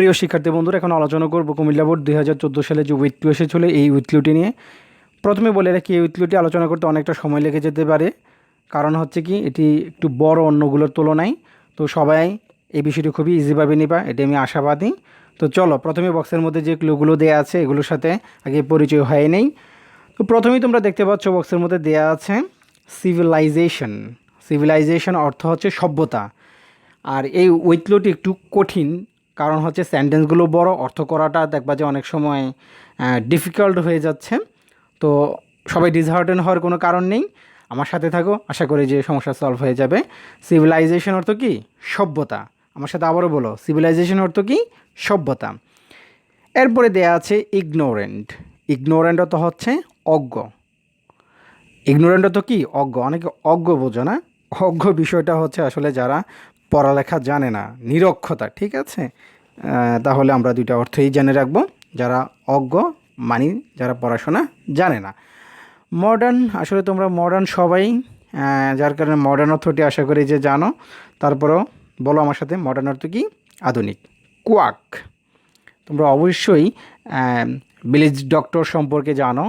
প্রিয় শিক্ষার্থী বন্ধুরা, এখন আলোচনা করব কুমিল্লা বোর্ড 2014 সালে যে উইথ টু এসেছিল এই উইথলুটি নিয়ে। প্রথমে বলে রাখি, এই উইথলুটি আলোচনা করতে অনেকটা সময় লেগে যেতে পারে, কারণ হচ্ছে কি এটি একটু বড় অন্যগুলোর তুলনায়। তো সবাই এই বিষয়টি খুবই ইজিভাবে নিবা, এটি আমি আশাবাদী। তো চলো, প্রথমে বক্সের মধ্যে যে ক্লুগুলো দেওয়া আছে এগুলোর সাথে আগে পরিচয় হয় নেই। তো প্রথমেই তোমরা দেখতে পাচ্ছ বক্সের মধ্যে দেওয়া আছে সিভিলাইজেশন। সিভিলাইজেশন অর্থ হচ্ছে সভ্যতা। আর এই উইথলুটি একটু কঠিন, কারণ হচ্ছে সেন্টেন্সগুলো বড়, অর্থ করাটা দেখবা যে অনেক সময় ডিফিকাল্ট হয়ে যাচ্ছে। তো সবাই ডিসহার্টেন হওয়ার কোনো কারণ নেই, আমার সাথে থাকো, আশা করি যে সমস্যা সলভ হয়ে যাবে। সিভিলাইজেশন অর্থ কি? সভ্যতা। আমার সাথে আবারও বলো, সিভিলাইজেশন অর্থ কি? সভ্যতা। এরপরে দেয়া আছে ইগনোরেন্ট। ইগনোরেন্ট অর্থ হচ্ছে অজ্ঞ। ইগনোরেন্ট অর্থ কি? অজ্ঞ। অনেকে অজ্ঞ বোঝো না, অজ্ঞ বিষয়টা হচ্ছে আসলে যারা পড়ালেখা জানে না, নিরক্ষতা। ঠিক আছে, তাহলে আমরা দুইটা অর্থই জেনে রাখবো। যারা অজ্ঞ মানি যারা পড়াশোনা জানে না। মডার্ন, আসলে তোমরা মডার্ন সবাই, যার কারণে মডার্ন অর্থটি আশা করি যে জানো। তারপরেও বলো আমার সাথে, মডার্ন অর্থ কি? আধুনিক। কোয়াক, তোমরা অবশ্যই ভিলেজ ডক্টর সম্পর্কে জানো,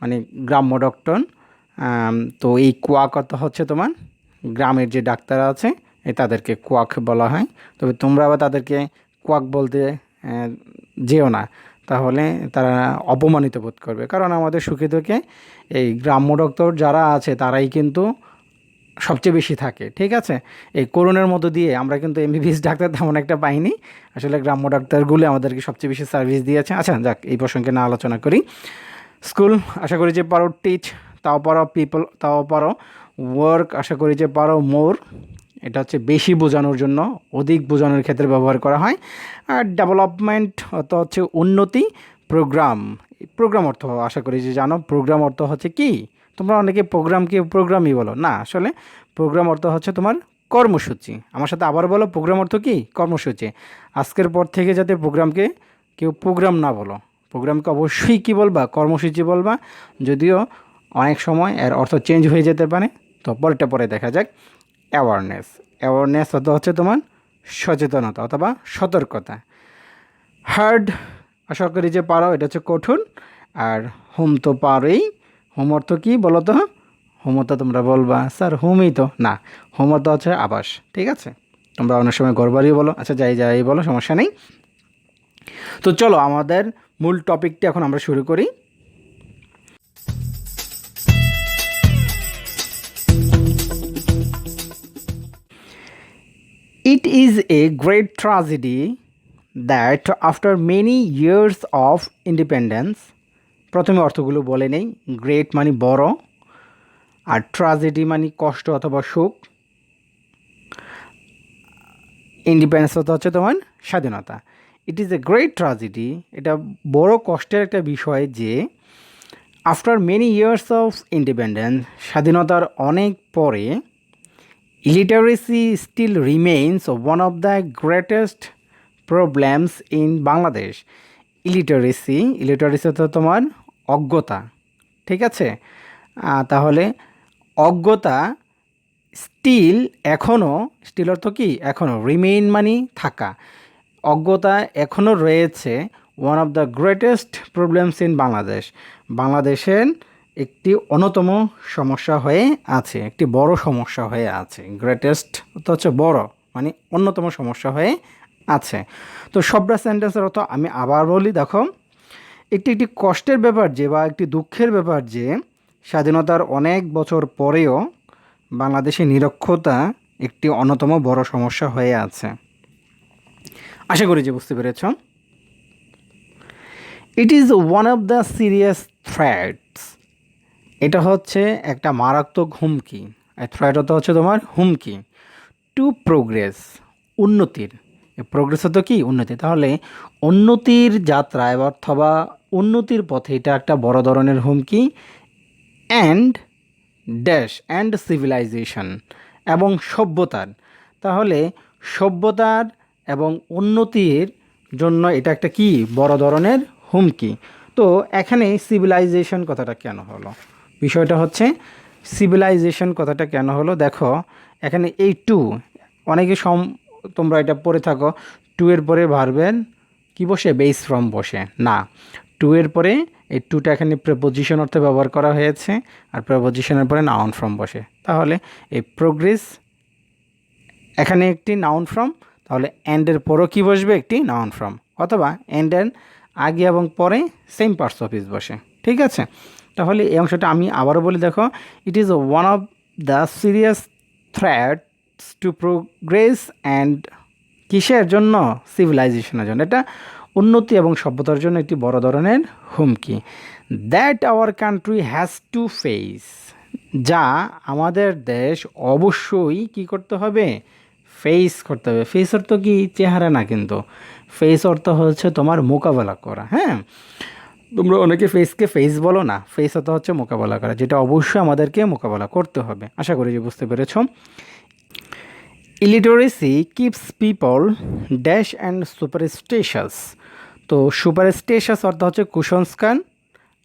মানে গ্রাম্য ডক্টর। তো এই কোয়াক অর্থ হচ্ছে তোমার গ্রামের যে ডাক্তার আছে তাদেরকে কোয়াক বলা হয়। তবে তোমরা আবার তাদেরকে কোয়াক বলতে যেও না, তাহলে তারা অপমানিত বোধ করবে। কারণ আমাদের সুখে দুঃখে এই গ্রাম্য ডক্টর যারা আছে তারাই কিন্তু সবচেয়ে বেশি থাকে। ঠিক আছে, এই করোনার মধ্য দিয়ে আমরা কিন্তু এমবিবিএস ডাক্তার তেমন একটা পাইনি, আসলে গ্রাম্য ডাক্তারগুলো আমাদেরকে সবচেয়ে বেশি সার্ভিস দিয়েছে। আচ্ছা যাক, এই প্রসঙ্গে না আলোচনা করি। স্কুল আশা করি যে পারো, টিচ তাও পারো, পিপল তাও পারো, ওয়ার্ক আশা করি যে পারো, মোর এটা হচ্ছে বেশি বোঝানোর জন্য, অধিক বোঝানোর ক্ষেত্রে ব্যবহার করা হয়। আর ডেভেলপমেন্ট অর্থ হচ্ছে উন্নতি। প্রোগ্রাম, প্রোগ্রাম অর্থ আশা করি যে জানো। প্রোগ্রাম অর্থ হচ্ছে কি? তোমরা অনেকে প্রোগ্রামকে প্রোগ্রামই বলো না, আসলে প্রোগ্রাম অর্থ হচ্ছে তোমার কর্মসূচি। আমার সাথে আবার বলো, প্রোগ্রাম অর্থ কি? কর্মসূচি। আজকের পর থেকে যাতে প্রোগ্রামকে কেউ প্রোগ্রাম না বলো, প্রোগ্রামকে অবশ্যই কী বলবা? কর্মসূচি বলবা। যদিও অনেক সময় এর অর্থ চেঞ্জ হয়ে যেতে পারে, তো পরেরটা পরে দেখা যাক। অ্যাওয়ারনেস। অ্যাওয়ারনেস অর্থ হচ্ছে তোমার সচেতনতা অথবা সতর্কতা। হার্ড আশা করি যে পারো, এটা হচ্ছে কঠোর। আর হোম তো পারোই। হোম অর্থ কী বলো তো? হোম অর্থ তোমরা বলবা স্যার হোমই তো না, হোম অর্থ হচ্ছে আবাস। ঠিক আছে, তোমরা অনেক সময় ঘরবাড়ি বলো। আচ্ছা যাই যাই বলো, সমস্যা নেই। তো চলো আমাদের মূল টপিকটি এখন আমরা শুরু করি। It is a great tragedy that after many years of independence, প্রথমে অর্থগুলো বলে নেই। গ্রেট মানে বড়, আর ট্রাজেডি মানে কষ্ট অথবা শোক। ইন্ডিপেন্ডেন্স অর্থ হচ্ছে তোমার স্বাধীনতা। It is a great tragedy, এটা বড় কষ্টের একটা বিষয় যে after many years of independence, স্বাধীনতার অনেক পরে, illiteracy still remains one of the greatest problems in Bangladesh. Illiteracy, illiteracy তো তোমার অজ্ঞতা। ঠিক আছে, তাহলে অজ্ঞতা স্টিল, এখনও, স্টিল অর্থ কি? এখনও, রিমেইন মানে থাকা, অজ্ঞতা এখনও রয়েছে one of the greatest problems in Bangladesh, বাংলাদেশের একটি অন্যতম সমস্যা হয়ে আছে, একটি বড় সমস্যা হয়ে আছে। গ্রেটেস্ট তো হচ্ছে বড়, মানে অন্যতম সমস্যা হয়ে আছে। তো সবটা সেন্টেন্সের অর্থ আমি আবার বলি, দেখো। একটি কষ্টের ব্যাপার যে, বা একটি দুঃখের ব্যাপার যে, স্বাধীনতার অনেক বছর পরেও বাংলাদেশে নিরক্ষরতা একটি অন্যতম বড় সমস্যা হয়ে আছে। আশা করি যে বুঝতে পেরেছ। It is one of the serious threats, এটা হচ্ছে একটা মারাত্মক হুমকি। থ্রেট অর্থ হচ্ছে তোমার হুমকি। টু প্রোগ্রেস, উন্নতির। প্রোগ্রেস তো কি? উন্নতি। তাহলে উন্নতির যাত্রায় অথবা উন্নতির পথে এটা একটা বড় ধরনের হুমকি। অ্যান্ড ড্যাশ, অ্যান্ড সিভিলাইজেশন, এবং সভ্যতার। তাহলে সভ্যতার এবং উন্নতির জন্য এটা একটা কি? বড় ধরনের হুমকি। তো এখানে সিভিলাইজেশন কথাটা কেন হলো? বিষয়টা হচ্ছে সিভিলাইজেশন কথাটা কেন হলো, দেখো এখানে এই টু, অনেকে তোমরা এটা পড়ে থাকো, টু এর পরে ভার্বের কি বসে, বেস ফ্রম বসে না, টু এর পরে এই টুটা এখানে প্রেপোজিশন অর্থে ব্যবহার করা হয়েছে, আর প্রেপোজিশনের পরে নাউন ফর্ম বসে। তাহলে এই প্রোগ্রেস এখানে একটি নাউন ফর্ম, তাহলে এন্ডের পরও কি বসবে, একটি নাউন ফর্ম, অথবা এন্ডের আগে এবং পরে সেম পার্টস অফ স্পিচ বসে। ঠিক আছে, তাহলে এই অংশটা আমি আবারও বলি, দেখো, it is one of the serious threats to progress and কিসের জন্য, সিভিলাইজেশনের জন্য, এটা উন্নতি এবং সভ্যতার জন্য একটি বড় ধরনের হুমকি, that our country has to face, যা আমাদের দেশ অবশ্যই কি করতে হবে, ফেস করতে হবে। ফেস অর্থ কি, চেহারা না, কিন্তু ফেস অর্থ হচ্ছে তোমার মোকাবেলা করা। হ্যাঁ, তোমরা অনেকে ফেসকে ফেস বলো না, ফেস অর্থ হচ্ছে মোকাবেলা করা, যেটা অবশ্যই আমাদেরকে মোকাবেলা করতে হবে। আশা করি যে বুঝতে পেরেছ। Illiteracy keeps people dash and সুপারস্টিশাস। তো সুপারস্টিশাস অর্থ হচ্ছে কুসংস্কার,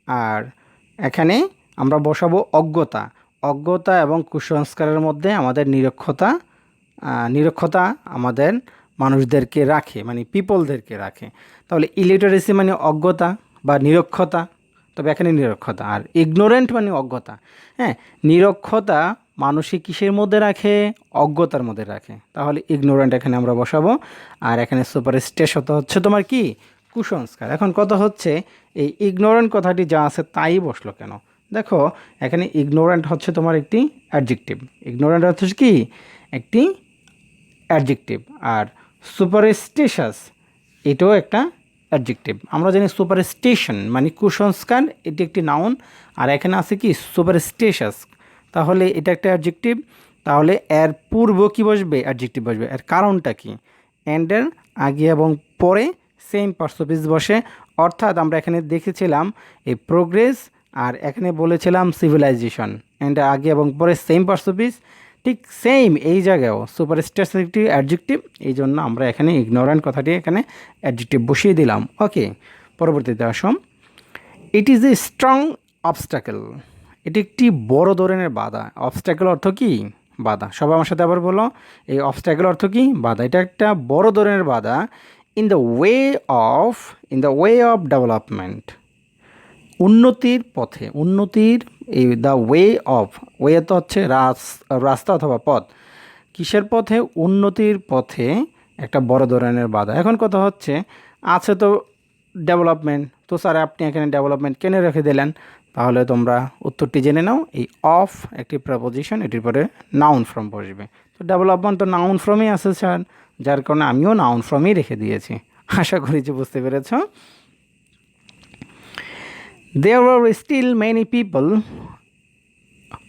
আর এখানে আমরা বসাবো অজ্ঞতা। অজ্ঞতা এবং কুসংস্কারের মধ্যে আমাদের নিরক্ষতা আমাদের মানুষদেরকে রাখে, মানে পিপলদেরকে রাখে। তাহলে ইলিটারেসি মানে অজ্ঞতা বা নিরক্ষতা, তবে এখানে নিরক্ষতা, আর ইগনোরেন্ট মানে অজ্ঞতা। হ্যাঁ, নিরক্ষতা মানুষকে কিসের মধ্যে রাখে, অজ্ঞতার মধ্যে রাখে। তাহলে ইগনোরেন্ট এখানে আমরা বসাবো, আর এখানে সুপারস্টিশাস হচ্ছে তোমার কি, কুসংস্কার। এখন কথা হচ্ছে এই ইগনোরেন্ট কথাটি যা আছে তাই বসলো কেন? দেখো, এখানে ইগনোরেন্ট হচ্ছে তোমার একটি অ্যাডজেক্টিভ, ইগনোরেন্ট হচ্ছে কি একটি অ্যাডজেক্টিভ, আর সুপারস্টিশাস এটাও একটা অ্যাডজেক্টিভ। আমরা জানি সুপারস্টিশন মানে কুসংস্কার, এটি একটি নাউন, আর এখানে আছে কি সুপারস্টিশাস, তাহলে এটা একটা অ্যাডজেক্টিভ। তাহলে এর পূর্ব কি বসবে, অ্যাডজেক্টিভ বসবে। এর কারণটা কি, এন্ডের আগে এবং পরে সেম পার্টস অফ স্পিচ বসে, অর্থাৎ আমরা এখানে দেখেছিলাম এই প্রোগ্রেস, আর এখানে বলেছিলাম সিভিলাইজেশন, এন্ডের আগে এবং পরে সেম পার্টস অফ স্পিচ, ঠিক সেম এই জায়গায়ও সুপারস্টিশাস একটি অ্যাডজেক্টিভ, এই জন্য আমরা এখানে ইগনোরেন্ট কথাটি এখানে অ্যাডজেক্টিভ বসিয়ে দিলাম। ওকে, পরবর্তীতে আসুন। ইট ইজ এ স্ট্রং অবস্টাকেল, এটি একটি বড় ধরনের বাধা। অবস্টাকেল অর্থ কি, বাধা। সবাই আমার সাথে আবার বলো, এই অবস্টাকেল অর্থ কি, বাধা। এটা একটা বড় ধরনের বাধা in the way of development, উন্নতির পথে, উন্নতির এই দ্য ওয়ে তো হচ্ছে রাস্তা অথবা পথ, কিসের পথে, উন্নতির পথে একটা বড় ধরনের বাধা। এখন কথা হচ্ছে, আছে তো ডেভেলপমেন্ট, তো স্যার আপনি এখানে ডেভেলপমেন্ট কেন রেখে দিলেন? তাহলে তোমরা উত্তরটি জেনে নাও, এই অফ একটি প্রেপোজিশন, এটির পরে নাউন ফর্ম বসবে। তো ডেভেলপমেন্ট তো নাউন ফর্মই আছে স্যার, যার কারণে আমিও নাউন ফর্মই রেখে দিয়েছি। আশা করি যে বুঝতে পেরেছ। There are still many people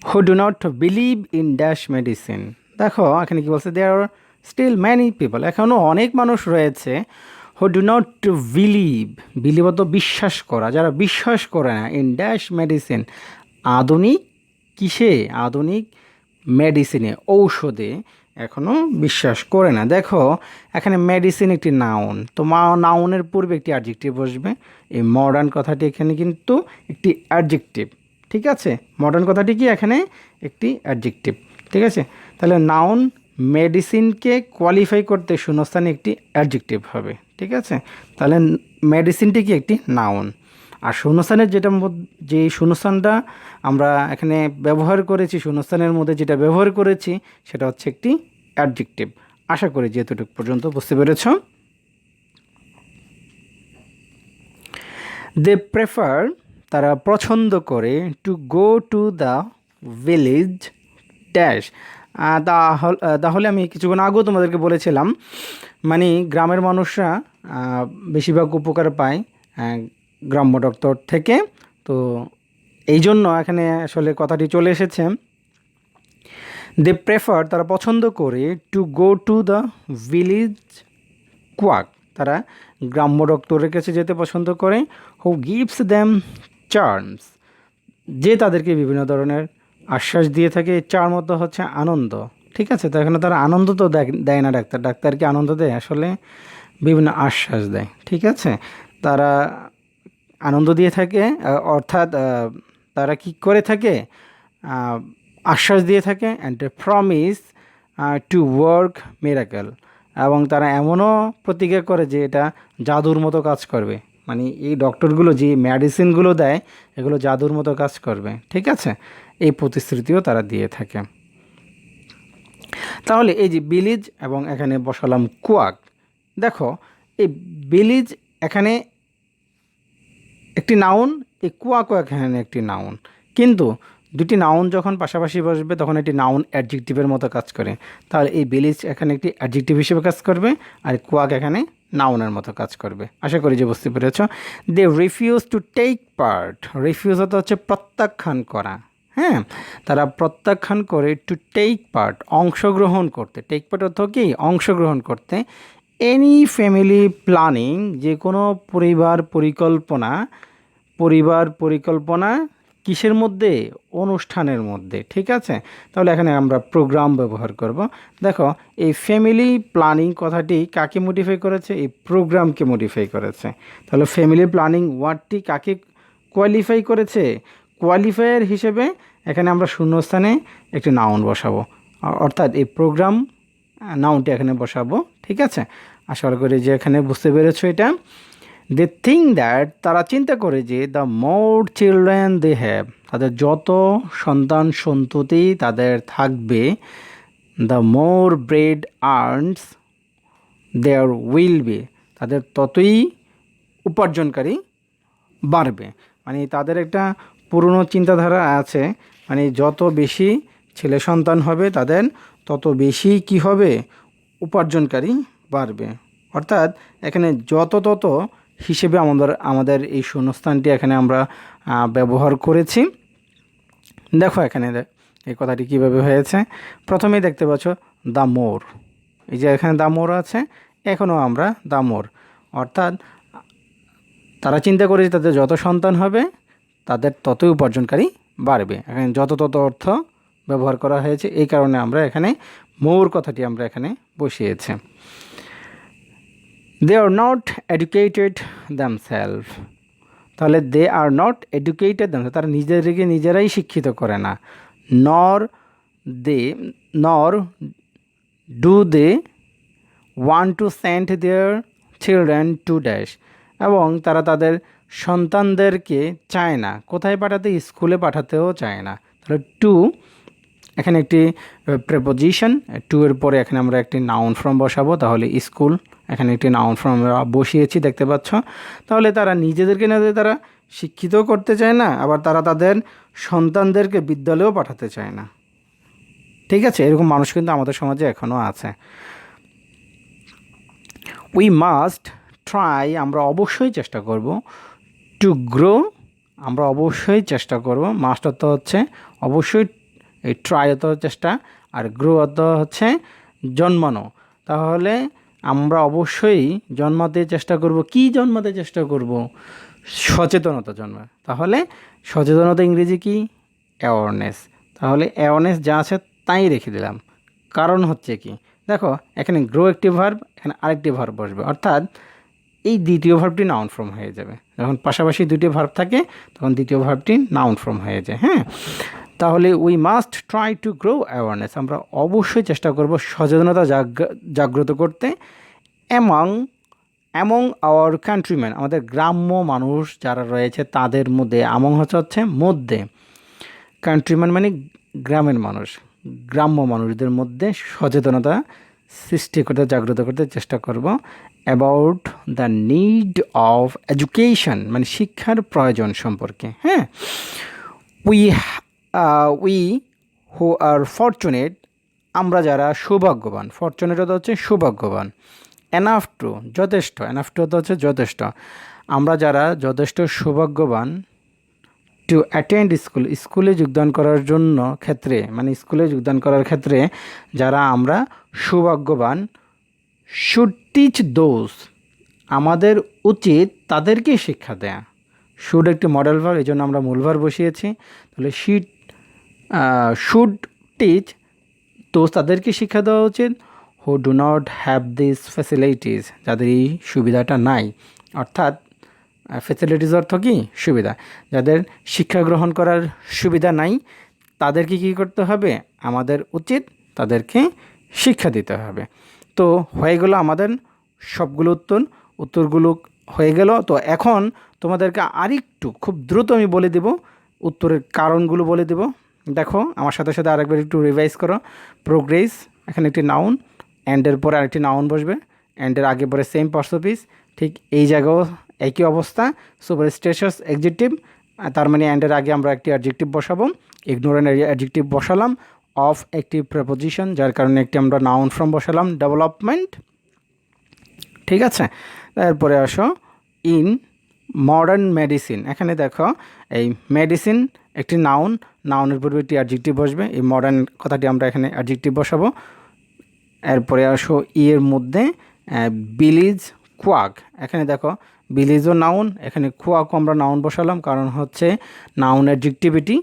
who do not believe in dash medicine. দেখো এখানে কি বলছে, there are still many people, এখনও অনেক মানুষ রয়েছে, who do not believe অর্থ বিশ্বাস করা, যারা বিশ্বাস করে না, in dash medicine আধুনিক কিসে, আধুনিক মেডিসিনে, ঔষধে এখনও বিশ্বাস করে না। দেখো এখানে মেডিসিন একটি নাউন, তো নাউনের পূর্বে একটি অ্যাডজেক্টিভ বসবে। এই মডার্ন কথাটি এখানে কিন্তু একটি অ্যাডজেক্টিভ। ঠিক আছে, মডার্ন কথাটি কি এখানে একটি অ্যাডজেক্টিভ। ঠিক আছে, তাহলে নাউন মেডিসিনকে কোয়ালিফাই করতে শূন্যস্থানে একটি অ্যাডজেক্টিভ হবে। ঠিক আছে, তাহলে মেডিসিনটি কি একটি নাউন, আর শূন্যস্থানের যে শূন্যস্থানটা আমরা এখানে ব্যবহার করেছি, শূন্যস্থানের মধ্যে যেটা ব্যবহার করেছি সেটা হচ্ছে একটি অ্যাডজেক্টিভ। আশা করি যে এতটুকু পর্যন্ত বুঝতে পেরেছ। দে প্রেফার, তারা পছন্দ করে, to go to the village dash. তাহলে আমি কিছুক্ষণ আগেও তোমাদেরকে বলেছিলাম, মানে গ্রামের মানুষরা বেশিরভাগ উপকার পায় গ্রাম্য ডক্টর থেকে, তো এই জন্য এখানে আসলে কথাটি চলে এসেছে। দে প্রেফার, তারা পছন্দ করে, to go to the village quack, তারা গ্রাম্য ডক্টরের কাছে যেতে পছন্দ করে। হু গিভস দ্যাম চার্মস, যে তাদেরকে বিভিন্ন ধরনের আশ্বাস দিয়ে থাকে। চার মতো হচ্ছে আনন্দ। ঠিক আছে, তো এখানে তারা আনন্দ তো দেয় না, ডাক্তারকে আনন্দ দেয়, আসলে বিভিন্ন আশ্বাস দেয়। ঠিক আছে, তারা আনন্দ দিয়ে থাকে, অর্থাৎ তারা কি করে থাকে, আশ্বাস দিয়ে থাকে। And promise to work miracle, এবং তারা এমনও প্রতিজ্ঞা করে যে এটা জাদুর মতো কাজ করবে, মানে এই ডক্টরগুলো যে মেডিসিনগুলো দেয় এগুলো জাদুর মতো কাজ করবে, ঠিক আছে, এই প্রতিশ্রুতিও তারা দিয়ে থাকে। তাহলে এই যে বিলিজ এবং এখানে বসালাম কুয়াক, দেখো এই বিলিজ এখানে একটি নাউন, এই কুয়াকও এখানে একটি নাউন, কিন্তু দুটি নাউন যখন পাশাপাশি বসবে তখন একটি নাউন অ্যাডজেক্টিভের মতো কাজ করে। তাহলে এই বিলিজ এখানে একটি অ্যাডজেক্টিভ হিসেবে কাজ করবে, আর কুয়াক এখানে নাউনের মতো কাজ করবে। আশা করি যে বুঝতে পেরেছ। They refuse to take part, refuse হচ্ছে প্রত্যাখ্যান করা, হ্যাঁ, তারা প্রত্যাখ্যান করে টু টেক পার্ট, অংশগ্রহণ করতে, টেক পার্ট অর্থ কি অংশগ্রহণ করতে, এনি ফ্যামিলি প্ল্যানিং, যে কোনো পরিবার পরিকল্পনা কিসের মধ্যে, অনুষ্ঠানের মধ্যে, ঠিক আছে। তাহলে এখানে আমরা প্রোগ্রাম ব্যবহার করব। দেখো এই ফ্যামিলি প্ল্যানিং কথাটি কাকে মডিফাই করেছে, এই প্রোগ্রামকে মডিফাই করেছে। তাহলে ফ্যামিলি প্ল্যানিং ওয়ার্ডটি কাকে কোয়ালিফাই করেছে, কোয়ালিফায়ার হিসেবে এখানে আমরা শূন্যস্থানে একটি নাউন বসাবো, অর্থাৎ এই প্রোগ্রাম নাউনটি এখানে বসাবো, ঠিক আছে। আশা করি যে এখানে বুঝতে পেরেছো এটা। দে থিঙ্ক দ্যাট, তারা চিন্তা করে যে the more children they have, তাদের যত সন্তান সন্ততি তাদের থাকবে, the more bread earns there will be, তাদের ততই উপার্জনকারী বাড়বে। মানে তাদের একটা পুরনো চিন্তাধারা আছে, মানে যত বেশি ছেলে সন্তান হবে তাদের তত বেশি কি হবে, উপার্জনকারী বাড়বে। অর্থাৎ এখানে যত তত হিসেবে আমাদের এই শূন্যস্থানটি এখানে আমরা ব্যবহার করেছি। দেখো এখানে এই কথাটি কীভাবে হয়েছে। প্রথমেই দেখতে পাচ্ছ দ্য মোর, এই যে এখানে দ্য মোর আছে, এখনও আমরা দ্য মোর, অর্থাৎ তারা চিন্তা করে যে তাদের যত সন্তান হবে তাদের ততই উপার্জনকারী বাড়বে। এখানে যত তত অর্থ ব্যবহার করা হয়েছে, এই কারণে আমরা এখানে মোর কথাটি আমরা এখানে বসিয়েছি। They are not educated themselves, তাহলে they are not educated themselves, তারা নিজেদেরকে নিজেরাই শিক্ষিত করে না। Nor do they want to send their children to dash, এবং তারা তাদের সন্তানদেরকে চায় না কোথায় পাঠাতে, স্কুলে পাঠাতেও চায় না। তাহলে টু এখানে একটি প্রেপোজিশন, টু এর পরে এখানে আমরা একটি নাউন ফর্ম বসাবো, তাহলে স্কুল এখানে একটি নাউন ফর্ম বসিয়েছি, দেখতে পাচ্ছ। তাহলে তারা নিজেদেরকে নিজে তারা শিক্ষিত করতে চায় না, আবার তারা তাদের সন্তানদেরকে বিদ্যালয়েও পাঠাতে চায় না, ঠিক আছে। এরকম মানুষ কিন্তু আমাদের সমাজে এখনও আছে। উই মাস্ট ট্রাই, আমরা অবশ্যই চেষ্টা করব, টু গ্রো, আমরা অবশ্যই চেষ্টা করব, মাস্ট অর্থ হচ্ছে অবশ্যই, এই ট্রাই অর্থ চেষ্টা, আর গ্রো অর্থ হচ্ছে জন্মানো। তাহলে আমরা অবশ্যই জন্মাতে চেষ্টা করব, কি জন্মাতে চেষ্টা করব, সচেতনতা জন্মায়। তাহলে সচেতনতা ইংরেজি কি, অ্যাওয়ারনেস। তাহলে অ্যাওয়ারনেস যা আছে তাই রেখে দিলাম, কারণ হচ্ছে কি, দেখো এখানে গ্রো একটি ভার্ব, এখানে আরেকটি ভার্ব বসবে, অর্থাৎ এই দ্বিতীয় ভার্বটি নাউন ফর্ম হয়ে যাবে। যখন পাশাপাশি দুটি ভার্ব থাকে তখন দ্বিতীয় ভার্বটি নাউন ফর্ম হয়ে যায়, হ্যাঁ। তাহলে we must try to grow awareness, আমরা অবশ্যই চেষ্টা করব সচেতনতা জাগ্রত করতে, অ্যামং আওয়ার কান্ট্রিম্যান, আমাদের গ্রাম্য মানুষ যারা রয়েছে তাদের মধ্যে, অ্যামং হচ্ছে মধ্যে, কান্ট্রিম্যান মানে গ্রামের মানুষ, গ্রাম্য মানুষদের মধ্যে সচেতনতা সৃষ্টি করতে, জাগ্রত করতে চেষ্টা করব। About the need of education, মানে শিক্ষার প্রয়োজন সম্পর্কে, হ্যাঁ। উই হু আর ফরচুনেট, আমরা যারা সৌভাগ্যবান, ফরচুনেট হচ্ছে সৌভাগ্যবান, এনাফ টু যথেষ্ট, এনাফ টু হচ্ছে যথেষ্ট, আমরা যারা যথেষ্ট সৌভাগ্যবান, টু অ্যাটেন্ড স্কুল, স্কুলে যোগদান করার জন্য ক্ষেত্রে, মানে স্কুলে যোগদান করার ক্ষেত্রে যারা আমরা সৌভাগ্যবান, শুড টিচ দোজ, আমাদের উচিত তাদেরকে শিক্ষা দেয়া। শুড একটি মডেল ভার্ব, এই জন্য আমরা মূল ভার্ব বসিয়েছি। তাহলে শুড টিচ দোজ, তাদেরকে শিক্ষা দেওয়া উচিত, who do not have this facilities, যাদের এই সুবিধাটা নাই, অর্থাৎ ফ্যাসিলিটিস অর্থ কি সুবিধা, যাদের শিক্ষা গ্রহণ করার সুবিধা নাই তাদেরকে কী করতে হবে, আমাদের উচিত তাদেরকে শিক্ষা দিতে হবে। তো হয়ে গেল আমাদের সবগুলো উত্তরগুলো হয়ে গেল। তো এখন তোমাদেরকে আরেকটু খুব দ্রুত আমি বলে দেব, উত্তরের কারণগুলো বলে দেব। দেখো আমার সাথে সাথে আরেকবার একটু রিভাইজ করো। প্রোগ্রেস, এখানে একটি নাউন, অ্যান্ডের পরে আরেকটি নাউন বসবে, অ্যান্ডের আগে পরে সেম পার্সোপিস, ঠিক এই জায়গাও একই অবস্থা। সুপার স্টেশাস অ্যাডজেক্টিভ, তার মানে অ্যান্ডের আগে আমরা একটি অ্যাডজেক্টিভ বসাবো, ইগনোরেন্ট অ্যাডজেক্টিভ বসালাম, অফ একটি প্রেপোজিশন যার কারণে একটি আমরা নাউন ফর্ম বসালাম, ডেভেলপমেন্ট। ঠিক আছে, তারপরে আসো ইন মডার্ন মেডিসিন। এখানে দেখো এই মেডিসিন একটি নাউন, নাউনের পূর্বে একটি অ্যাডজেক্টিভ বসবে, এই মডার্ন কথাটি আমরা এখানে অ্যাডজেক্টিভ বসাবো। এরপরে আসো এর মধ্যে বিলিজ কোয়াক, এখানে দেখো বিলিজও নাউন, এখানে কোয়াকও আমরা নাউন বসালাম, কারণ হচ্ছে নাউন অ্যাডজেক্টিভিটি,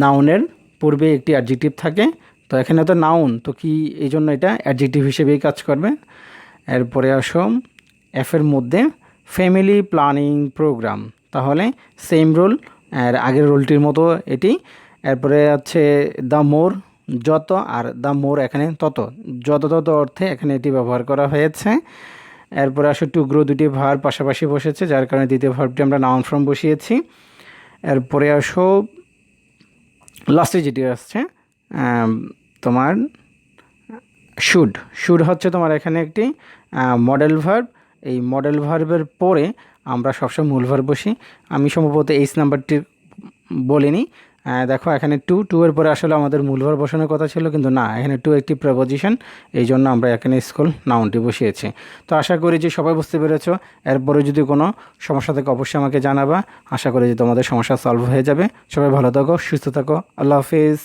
নাউনের পূর্বে একটি অ্যাডজেক্টিভ থাকে, তো এখানে তো নাউন, তো কি এই জন্য এটা অ্যাডজেক্টিভ হিসেবেই কাজ করবে। এরপরে আসো এফের মধ্যে ফ্যামিলি প্ল্যানিং প্রোগ্রাম, তাহলে সেম রোল, আর আগের রোলটির মতো এটি। এরপরে আছে দ্য মোর, যত, আর দ্য মোর এখানে তত, যত তত অর্থে এখানে এটি ব্যবহার করা হয়েছে। এরপরে আসো টু গ্রো, দুটি ভার্ব পাশাপাশি বসেছে যার কারণে দ্বিতীয় ভার্বটি আমরা নাউন ফর্ম বসিয়েছি। এরপরে আসো লাস্টে যেটি আসছে তোমার শুড, শুড হচ্ছে তোমার এখানে একটি মডেল ভার্ব, এই মডেল ভার্বের পরে আমরা সবসময় মূল ভার্ব বসি। আমি সম্ভবত এইচ নাম্বারটি বলিনি, দেখো এখানে টু এর পরে আসলে আমাদের মূল ভার্ব বসানোর কথা ছিল, কিন্তু না, এখানে টু একটি প্রেপোজিশন, এই জন্য আমরা এখানে স্কুল নাউনটি বসিয়েছি। তো আশা করি যে সবাই বুঝতে পেরেছো। এরপরে যদি কোনো সমস্যা থাকে অবশ্যই আমাকে জানাবা, আশা করি যে তোমাদের সমস্যা সলভ হয়ে যাবে। সবাই ভালো থাকো, সুস্থ থাকো, আল্লাহ হাফিজ।